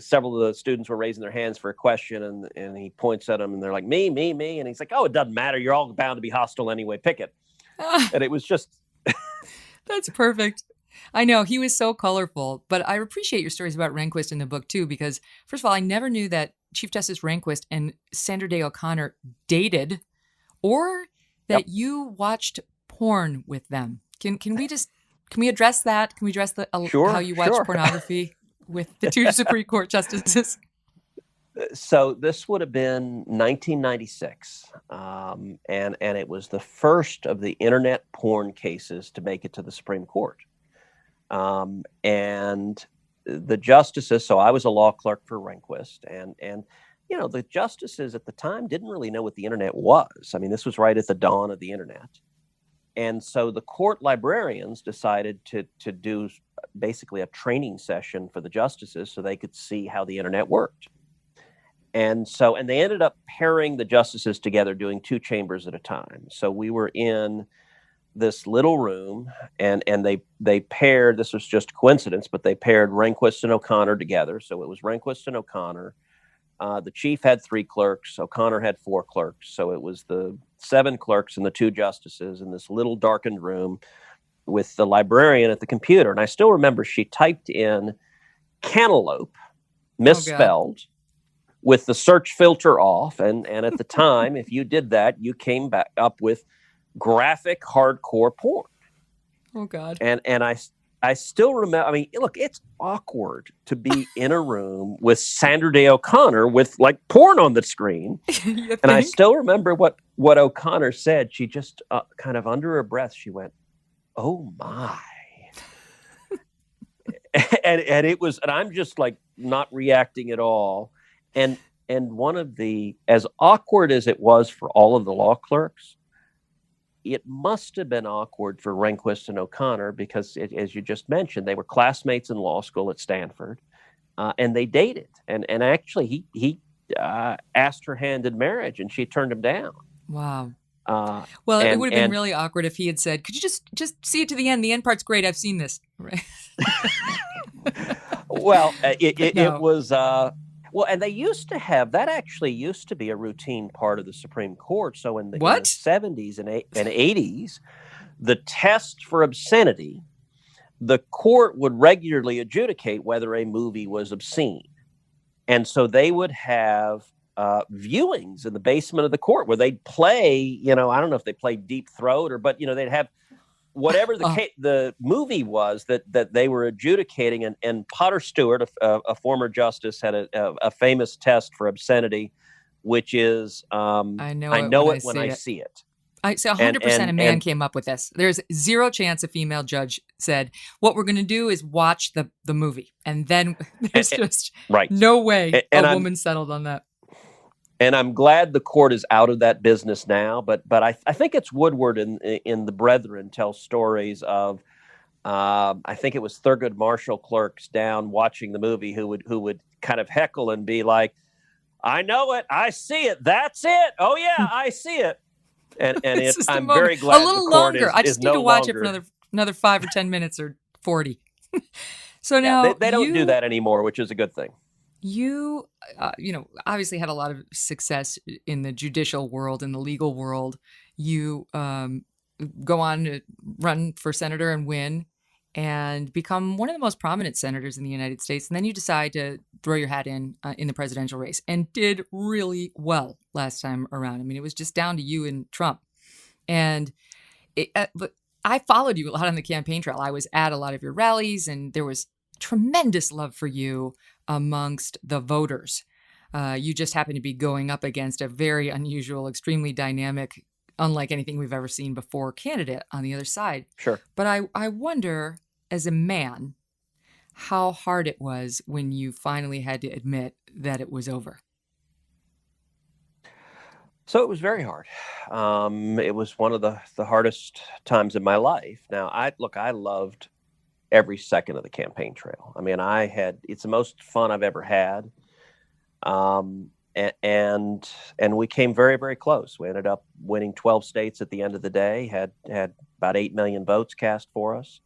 several of the students were raising their hands for a question, and he points at them, and they're like, me, and he's like, oh, it doesn't matter. You're all bound to be hostile anyway. Pick it. And it was just. That's perfect. I know he was so colorful, but I appreciate your stories about Rehnquist in the book too, because first of all, I never knew that Chief Justice Rehnquist and Sandra Day O'Connor dated, or that you watched porn with them. Can we address that? Can we address how you watched pornography with the two Supreme Court justices? So this would have been 1996, and it was the first of the internet porn cases to make it to the Supreme Court. And the justices, so I was a law clerk for Rehnquist, and the justices at the time didn't really know what the internet was. I mean, this was right at the dawn of the internet. And so the court librarians decided to do basically a training session for the justices so they could see how the internet worked. And they ended up pairing the justices together, doing two chambers at a time. So we were in this little room, and they paired, this was just a coincidence, but they paired Rehnquist and O'Connor together. So it was Rehnquist and O'Connor. The chief had 3 clerks. O'Connor had 4 clerks. So it was the 7 clerks and the 2 justices in this little darkened room with the librarian at the computer. And I still remember she typed in cantaloupe, misspelled, with the search filter off. And at the time, if you did that, you came back up with graphic hardcore porn. Oh, God. And I still remember, I mean, look, it's awkward to be in a room with Sandra Day O'Connor with like porn on the screen. And I still remember what O'Connor said. She just kind of under her breath, she went, oh my. and it was, and I'm just like not reacting at all. And one of the, as awkward as it was for all of the law clerks, it must have been awkward for Rehnquist and O'Connor because, as you just mentioned, they were classmates in law school at Stanford, and they dated. And actually, he asked her hand in marriage, and she turned him down. Wow. Well, it would have been really awkward if he had said, "Could you just see it to the end? The end part's great. I've seen this." Right. Well, it was. Well, and they used to have, that actually used to be a routine part of the Supreme Court. So in the 70s and 80s, the test for obscenity, the court would regularly adjudicate whether a movie was obscene. And so they would have viewings in the basement of the court where they'd play, I don't know if they played Deep Throat but, they'd have whatever the movie was that they were adjudicating, and Potter Stewart, a former justice, had a famous test for obscenity, which is I know it when I see it. So 100% a man came up with this. There's zero chance a female judge said, what we're going to do is watch the movie. And then there's just no way a woman settled on that. And I'm glad the court is out of that business now, but I think it's Woodward in The Brethren tells stories of I think it was Thurgood Marshall clerks down watching the movie who would kind of heckle and be like, "I know it, I see it, that's it. Oh yeah, I see it." And I'm very glad a little the court longer. I just need to watch it for another 5 or 10 minutes or 40. So now they don't do that anymore, which is a good thing. You, obviously had a lot of success in the judicial world, in the legal world. You go on to run for senator and win and become one of the most prominent senators in the United States. And then you decide to throw your hat in the presidential race and did really well last time around. I mean, it was just down to you and Trump. And but I followed you a lot on the campaign trail. I was at a lot of your rallies, and there was tremendous love for you amongst the voters. You just happen to be going up against a very unusual, extremely dynamic, unlike anything we've ever seen before candidate on the other side. Sure. But I wonder, as a man, how hard it was when you finally had to admit that it was over. So it was very hard. It was one of the hardest times in my life. Now, I loved every second of the campaign trail. I mean, it's the most fun I've ever had. And we came very, very close. We ended up winning 12 states at the end of the day, had about 8 million votes cast for us.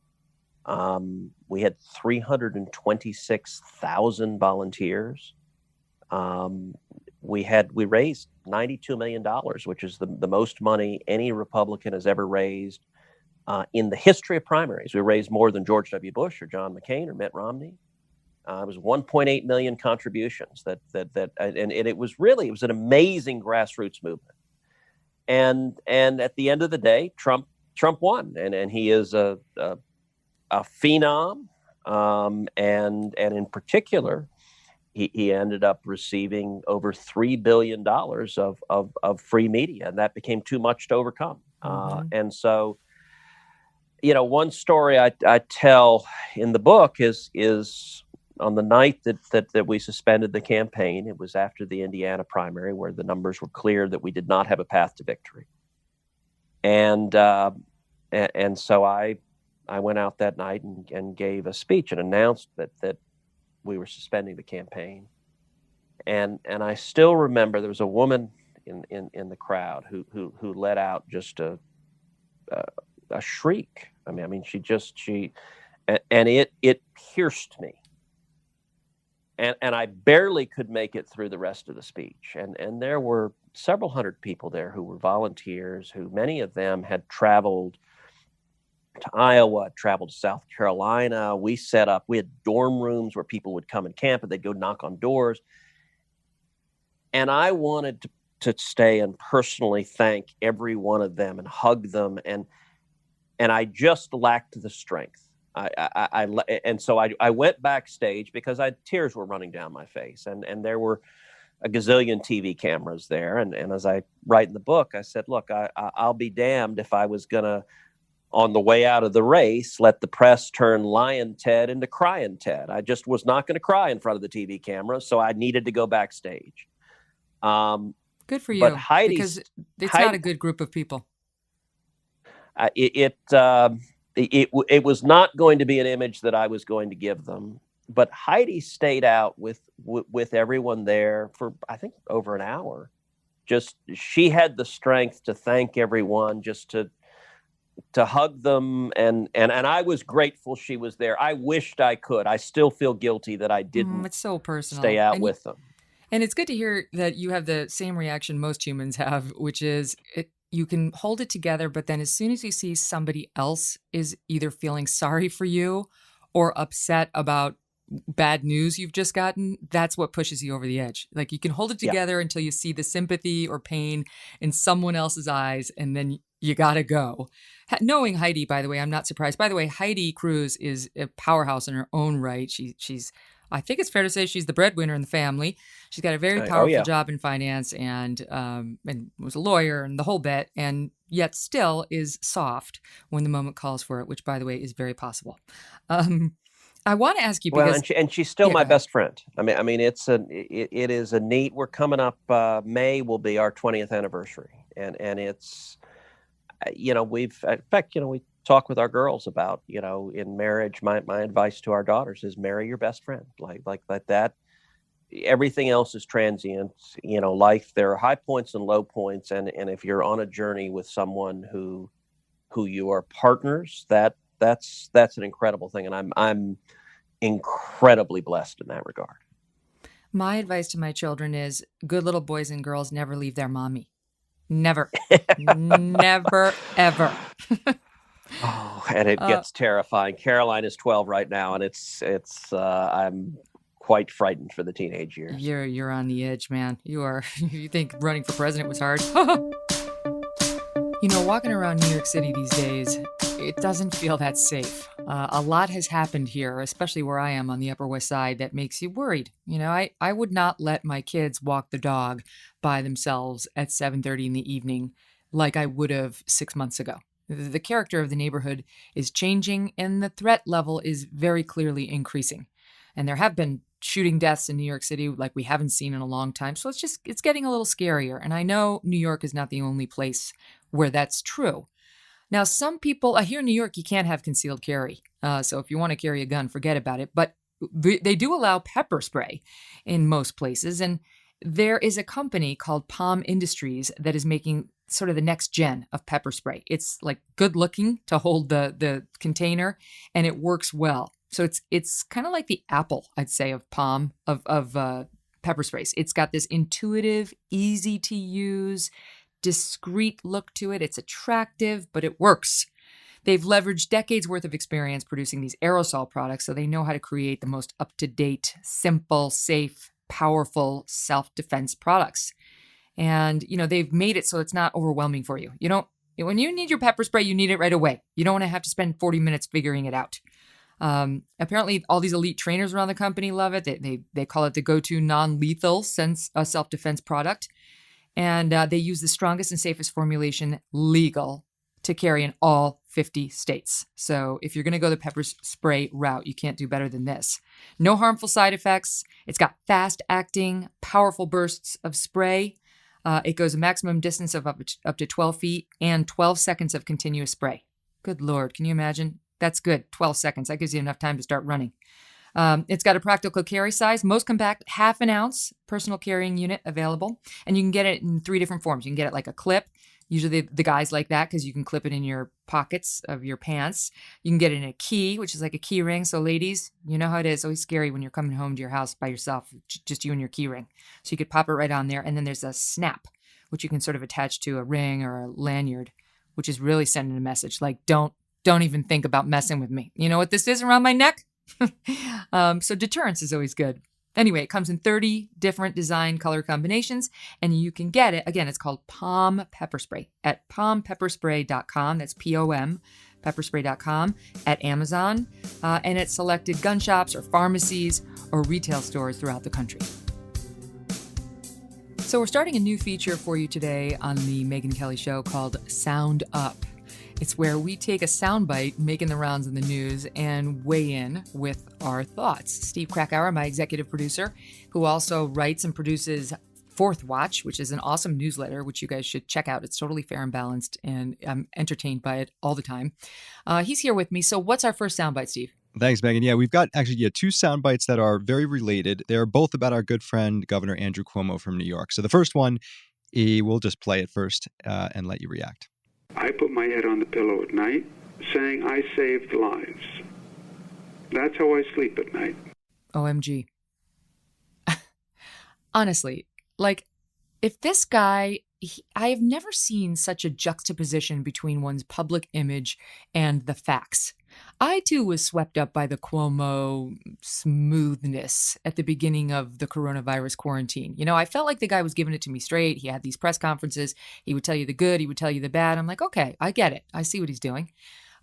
We had 326,000 volunteers. We raised $92 million, which is the most money any Republican has ever raised in the history of primaries. We raised more than George W. Bush or John McCain or Mitt Romney. It was 1.8 million contributions and it was an amazing grassroots movement. And at the end of the day, Trump won, and he is a phenom. And in particular, he ended up receiving over $3 billion of free media, and that became too much to overcome. And so, one story I tell in the book is on the night that we suspended the campaign. It was after the Indiana primary, where the numbers were clear that we did not have a path to victory. And so I went out that night and gave a speech and announced that we were suspending the campaign. And I still remember there was a woman in the crowd who let out just a shriek. I mean, it pierced me. And I barely could make it through the rest of the speech. And there were several hundred people there who were volunteers, who many of them had traveled to Iowa, traveled to South Carolina. We had dorm rooms where people would come and camp, and they'd go knock on doors. And I wanted to stay and personally thank every one of them and hug them. And I just lacked the strength. And so I went backstage because tears were running down my face, and there were a gazillion TV cameras there. And as I write in the book, I said, look, I'll be damned if I was going to, on the way out of the race, let the press turn Lion Ted into Crying Ted. I just was not going to cry in front of the TV camera, so I needed to go backstage. Good for you, but because it's not a good group of people. It was not going to be an image that I was going to give them. But Heidi stayed out with everyone there for, I think, over an hour. She had the strength to thank everyone, just to hug them, and I was grateful she was there. I wished I could. I still feel guilty that I didn't. It's so personal. Stay out with them. And it's good to hear that you have the same reaction most humans have, which is you can hold it together, but then as soon as you see somebody else is either feeling sorry for you or upset about bad news you've just gotten, that's what pushes you over the edge. Like, you can hold it together until you see the sympathy or pain in someone else's eyes, and then you gotta go. Knowing Heidi, by the way, I'm not surprised. By the way, Heidi Cruz is a powerhouse in her own right. She's I think it's fair to say she's the breadwinner in the family. She's got a very powerful job in finance, and was a lawyer and the whole bit, and yet still is soft when the moment calls for it, which, by the way, is very possible. I want to ask you because, and she's still my best friend. I mean, it is a neat. We're coming up. May will be our 20th anniversary, and it's, we talk with our girls about, in marriage, my advice to our daughters is marry your best friend. Like that. Everything else is transient. Life, there are high points and low points, and if you're on a journey with someone who you are partners, that's an incredible thing, and I'm incredibly blessed in that regard. My advice to my children is, good little boys and girls never leave their mommy. Never. Never, ever. Oh, and it gets terrifying. Caroline is 12 right now, and it's I'm quite frightened for the teenage years. You're on the edge, man. You are. You think running for president was hard? Walking around New York City these days, it doesn't feel that safe. A lot has happened here, especially where I am on the Upper West Side, that makes you worried. I would not let my kids walk the dog by themselves at 7:30 in the evening like I would have 6 months ago. The character of the neighborhood is changing, and the threat level is very clearly increasing. And there have been shooting deaths in New York City like we haven't seen in a long time. So it's getting a little scarier. And I know New York is not the only place where that's true. Now, some people, here in New York, you can't have concealed carry. So if you want to carry a gun, forget about it. But they do allow pepper spray in most places. And there is a company called Palm Industries that is making sort of the next gen of pepper spray. It's like good looking to hold the container, and it works well. So it's kind of like the Apple, I'd say, of Palm of pepper sprays. It's got this intuitive, easy to use, discreet look to it. It's attractive, but it works. They've leveraged decades worth of experience producing these aerosol products, so they know how to create the most up-to-date, simple, safe, powerful self-defense products. And, they've made it so it's not overwhelming for you. When you need your pepper spray, you need it right away. You don't want to have to spend 40 minutes figuring it out. Apparently, all these elite trainers around the company love it. They call it the go-to non-lethal self-defense product. And they use the strongest and safest formulation legal to carry in all 50 states. So if you're going to go the pepper spray route, you can't do better than this. No harmful side effects. It's got fast-acting, powerful bursts of spray. It goes a maximum distance of up to 12 feet and 12 seconds of continuous spray. Good Lord, can you imagine? That's good, 12 seconds. That gives you enough time to start running. It's got a practical carry size, most compact, 1/2 ounce personal carrying unit available. And you can get it in 3 different forms. You can get it like a clip. Usually the guys like that because you can clip it in your pockets of your pants. You can get it in a key, which is like a key ring. So ladies, you know how it is. It's always scary when you're coming home to your house by yourself, just you and your key ring. So you could pop it right on there. And then there's a snap, which you can sort of attach to a ring or a lanyard, which is really sending a message like, don't even think about messing with me. You know what this is around my neck? So deterrence is always good. Anyway, it comes in 30 different design color combinations, and you can get it. Again, it's called Palm Pepper Spray at palmpepperspray.com. That's POM, pepperspray.com, at Amazon, and at selected gun shops or pharmacies or retail stores throughout the country. So we're starting a new feature for you today on the Megyn Kelly Show called Sound Up. It's where we take a soundbite making the rounds in the news and weigh in with our thoughts. Steve Krakauer, my executive producer, who also writes and produces Fourth Watch, which is an awesome newsletter, which you guys should check out. It's totally fair and balanced, and I'm entertained by it all the time. He's here with me. So what's our first soundbite, Steve? Thanks, Megyn. Yeah, we've got actually 2 sound bites that are very related. They're both about our good friend, Governor Andrew Cuomo from New York. So the first one, we'll just play it first and let you react. I put my head on the pillow at night saying I saved lives. That's how I sleep at night. OMG. Honestly, like, if this guy, I have never seen such a juxtaposition between one's public image and the facts. I, too, was swept up by the Cuomo smoothness at the beginning of the coronavirus quarantine. I felt like the guy was giving it to me straight. He had these press conferences. He would tell you the good. He would tell you the bad. I'm like, okay, I get it. I see what he's doing.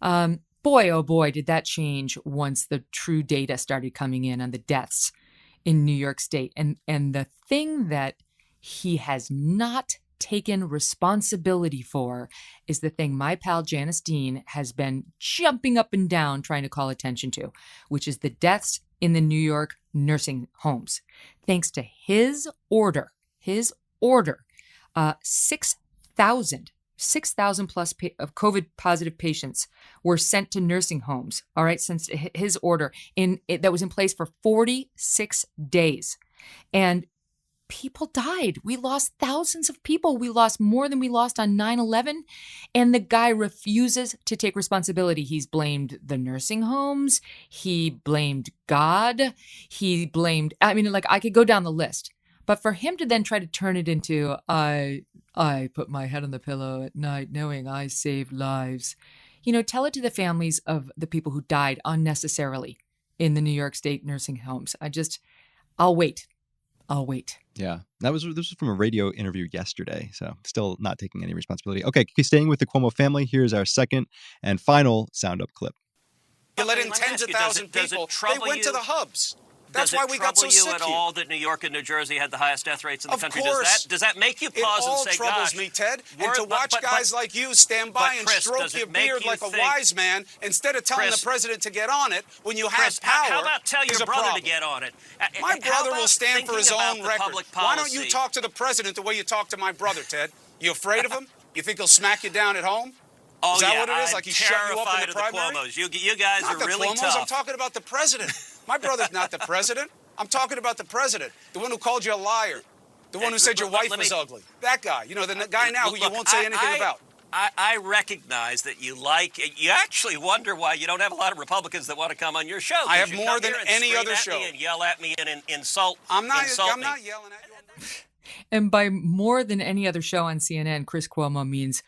Boy, oh boy, did that change once the true data started coming in on the deaths in New York State. And the thing that he has not taken responsibility for is the thing my pal Janice Dean has been jumping up and down trying to call attention to, which is the deaths in the New York nursing homes. Thanks to his order, 6,000 plus of COVID positive patients were sent to nursing homes. All right, since his order that was in place for 46 days. And people died. We lost thousands of people. We lost more than we lost on 9/11. And the guy refuses to take responsibility. He's blamed the nursing homes. He blamed God. He blamed, I could go down the list. But for him to then try to turn it into, I put my head on the pillow at night knowing I saved lives. Tell it to the families of the people who died unnecessarily in the New York State nursing homes. I'll wait. Yeah, this was from a radio interview yesterday, so still not taking any responsibility. Okay, staying with the Cuomo family, here's our second and final sound up clip. You're letting tens of thousands of people, they went to the hubs. That's why we got so sick here. Does it trouble you at all that New York and New Jersey had the highest death rates in the country? Of course. Does that make you pause and say, gosh? It all troubles me, Ted. And to watch guys like you stand by and stroke your beard like a wise man instead of telling the president to get on it when you have power. How about tell your brother to get on it? My brother will stand for his own record. Why don't you talk to the president the way you talk to my brother, Ted? You afraid of him? You think he'll smack you down at home? Oh, is that what it is? Like he shut you up in the primary? Cuomos. You guys not are the really Cuomos. tough. I'm talking about the president. My brother's not the president. I'm talking about the president, the one who called you a liar, the one who said your wife was ugly. That guy, you know, the guy now who you won't say anything about. I recognize that you actually wonder why you don't have a lot of Republicans that want to come on your show. I have more than any other show. And yell at me and insult. I'm not yelling at you. And by more than any other show on CNN, Chris Cuomo means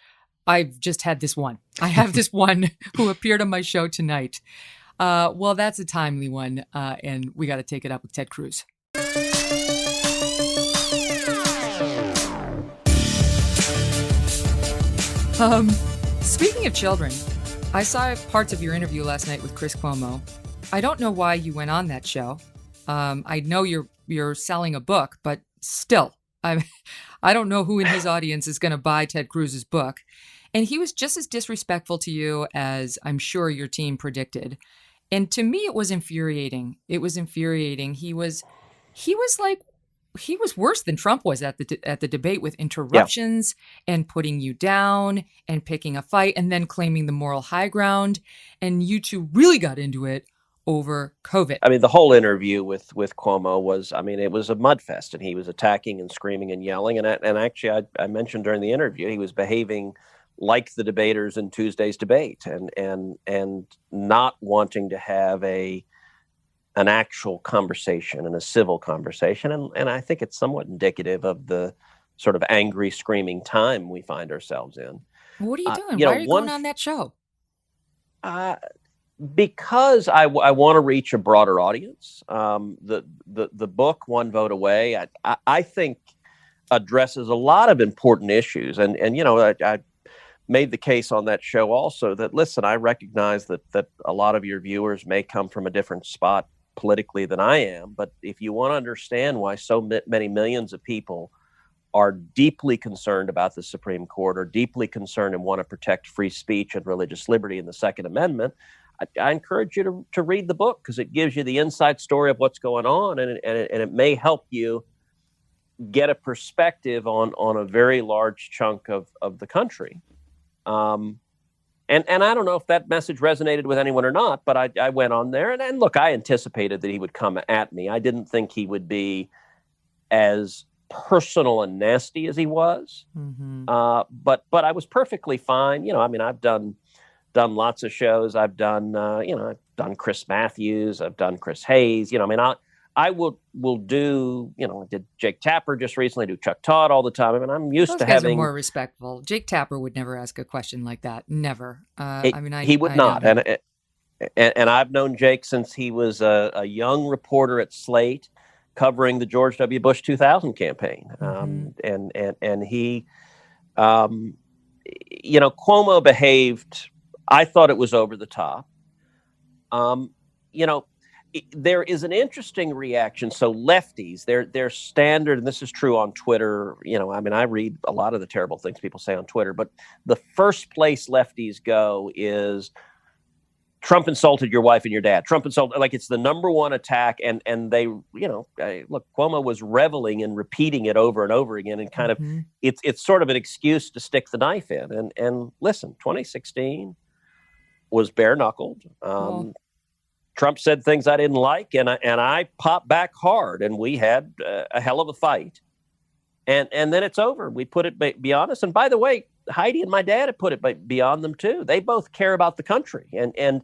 I've just had this one. I have this one who appeared on my show tonight. Well, that's a timely one, and we got to take it up with Ted Cruz. Speaking of children, I saw parts of your interview last night with Chris Cuomo. I don't know why you went on that show. I know you're selling a book, but still, I don't know who in his audience is going to buy Ted Cruz's book. And he was just as disrespectful to you as I'm sure your team predicted. And to me, it was infuriating. He was worse than Trump was at the debate, with interruptions and putting you down and picking a fight and then claiming the moral high ground. And you two really got into it over COVID. I mean, the whole interview with Cuomo was, I mean, it was a mud fest, and he was attacking and screaming and yelling. And actually, I mentioned during the interview, he was behaving like the debaters in Tuesday's debate, and not wanting to have an actual conversation and a civil conversation. And I think it's somewhat indicative of the sort of angry, screaming time we find ourselves in. What are you doing? Why are you going on that show? Because I want to reach a broader audience. The book, One Vote Away, I think addresses a lot of important issues. And you know, I made the case on that show also that, listen, I recognize that a lot of your viewers may come from a different spot politically than I am. But if you want to understand why so many millions of people are deeply concerned about the Supreme Court, or deeply concerned and want to protect free speech and religious liberty in the Second Amendment, I encourage you to read the book, because it gives you the inside story of what's going on, and it may help you get a perspective on a very large chunk of the country. And I don't know if that message resonated with anyone or not, but I went on there and look, I anticipated that he would come at me. I didn't think he would be as personal and nasty as he was. Mm-hmm. But I was perfectly fine. You know, I mean, I've done lots of shows. I've done, I've done Chris Matthews. I've done Chris Hayes. You know, I mean, I will do, I did Jake Tapper just recently, do Chuck Todd all the time. I mean, I'm used to having. Those guys are more respectful. Jake Tapper would never ask a question like that. Never. He would not. And I've known Jake since he was a young reporter at Slate, covering the George W. Bush 2000 campaign. Mm-hmm. And he, Cuomo behaved, I thought it was over the top. There is an interesting reaction. So lefties, they're standard, and this is true on Twitter. I read a lot of the terrible things people say on Twitter, but the first place lefties go is Trump insulted your wife and your dad. Trump insulted, like it's the number one attack. And they, look, Cuomo was reveling in repeating it over and over again, and kind of, it's sort of an excuse to stick the knife in. And listen, 2016 was bare knuckled. Trump said things I didn't like, and I popped back hard, and we had a hell of a fight. And then it's over. We put it beyond us. And by the way, Heidi and my dad have put it beyond them too. They both care about the country. And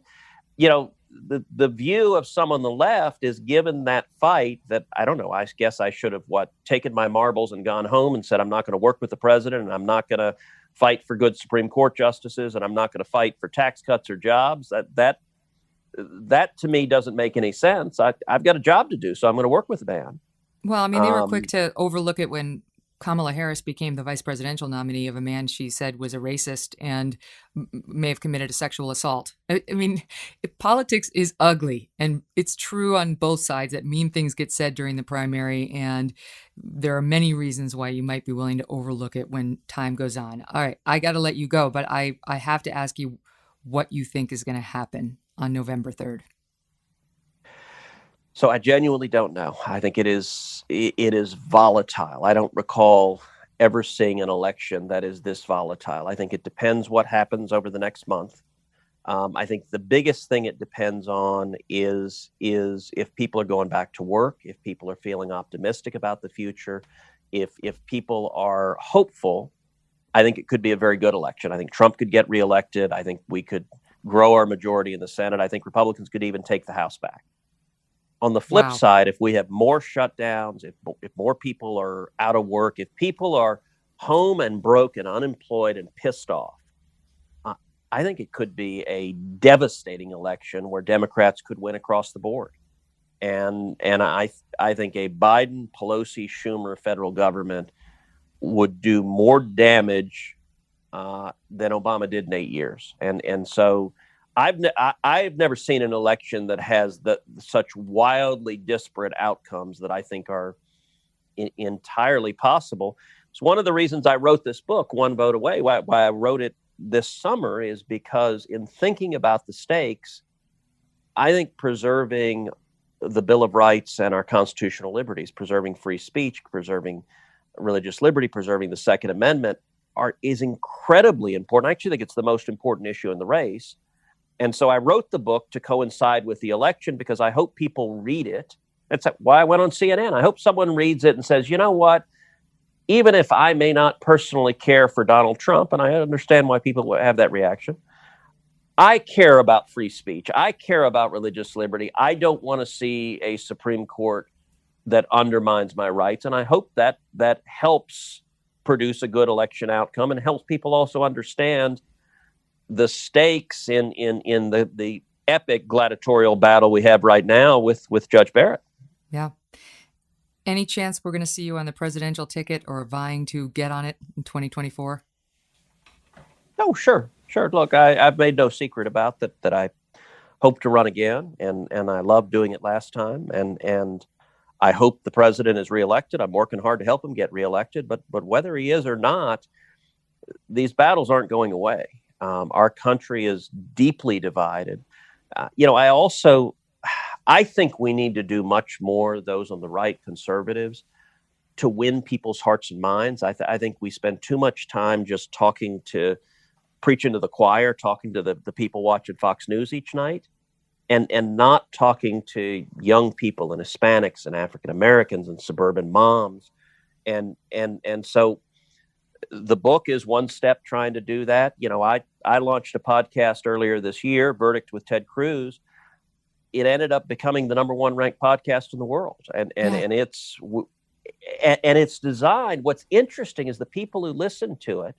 the view of some on the left is, given that fight, that I don't know, I guess I should have taken my marbles and gone home and said, I'm not going to work with the president, and I'm not going to fight for good Supreme Court justices, and I'm not going to fight for tax cuts or jobs. That to me doesn't make any sense. I've got a job to do, so I'm going to work with the man. Well, I mean, they were quick to overlook it when Kamala Harris became the vice presidential nominee of a man she said was a racist and may have committed a sexual assault. I mean, politics is ugly, and it's true on both sides that mean things get said during the primary, and there are many reasons why you might be willing to overlook it when time goes on. All right, I got to let you go, but I have to ask you what you think is going to happen on November 3rd. So I genuinely don't know. I think it is volatile. I don't recall ever seeing an election that is this volatile. I think it depends what happens over the next month. I think the biggest thing it depends on is if people are going back to work, if people are feeling optimistic about the future, if people are hopeful. I think it could be a very good election. I think Trump could get reelected. I think we could grow our majority in the Senate. I think Republicans could even take the House back. On the flip side, if we have more shutdowns, if more people are out of work, if people are home and broke and unemployed and pissed off, I think it could be a devastating election where Democrats could win across the board. And I think a Biden, Pelosi, Schumer federal government would do more damage than Obama did in 8 years. And so I've never seen an election that has such wildly disparate outcomes that I think are entirely possible. It's one of the reasons I wrote this book, One Vote Away. Why I wrote it this summer is because in thinking about the stakes, I think preserving the Bill of Rights and our constitutional liberties, preserving free speech, preserving religious liberty, preserving the Second Amendment is incredibly important. I actually think it's the most important issue in the race. And so I wrote the book to coincide with the election because I hope people read it. That's why I went on CNN. I hope someone reads it and says, you know what? Even if I may not personally care for Donald Trump, and I understand why people have that reaction, I care about free speech. I care about religious liberty. I don't want to see a Supreme Court that undermines my rights. And I hope that helps produce a good election outcome and helps people also understand the stakes in the epic gladiatorial battle we have right now with Judge Barrett. Yeah. Any chance we're going to see you on the presidential ticket or vying to get on it in 2024? Oh, sure. Look, I've made no secret about that I hope to run again, and I loved doing it last time, and I hope the president is reelected. I'm working hard to help him get reelected, but whether he is or not, these battles aren't going away. Our country is deeply divided. I think we need to do much more, those on the right, conservatives, to win people's hearts and minds. I think we spend too much time just preaching to the choir, talking to the people watching Fox News each night, and not talking to young people and Hispanics and African Americans and suburban moms. And so the book is one step trying to do that. I launched a podcast earlier this year, Verdict with Ted Cruz. It ended up becoming the #1 ranked podcast in the world. And it's designed. What's interesting is the people who listen to it,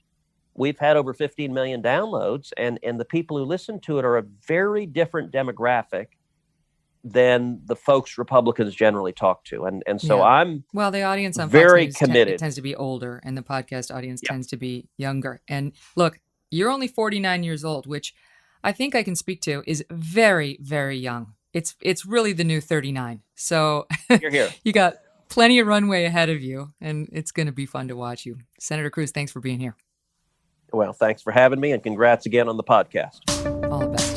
we've had over 15 million downloads, and the people who listen to it are a very different demographic than the folks Republicans generally talk to. And so I'm the audience on very Fox News committed. Tends to be older, and the podcast audience tends to be younger. And look, you're only 49 years old, which I think I can speak to is very, very young. It's really the new 39. So You're here. You got plenty of runway ahead of you, and it's going to be fun to watch you. Senator Cruz, thanks for being here. Well, thanks for having me, and congrats again on the podcast. All the best.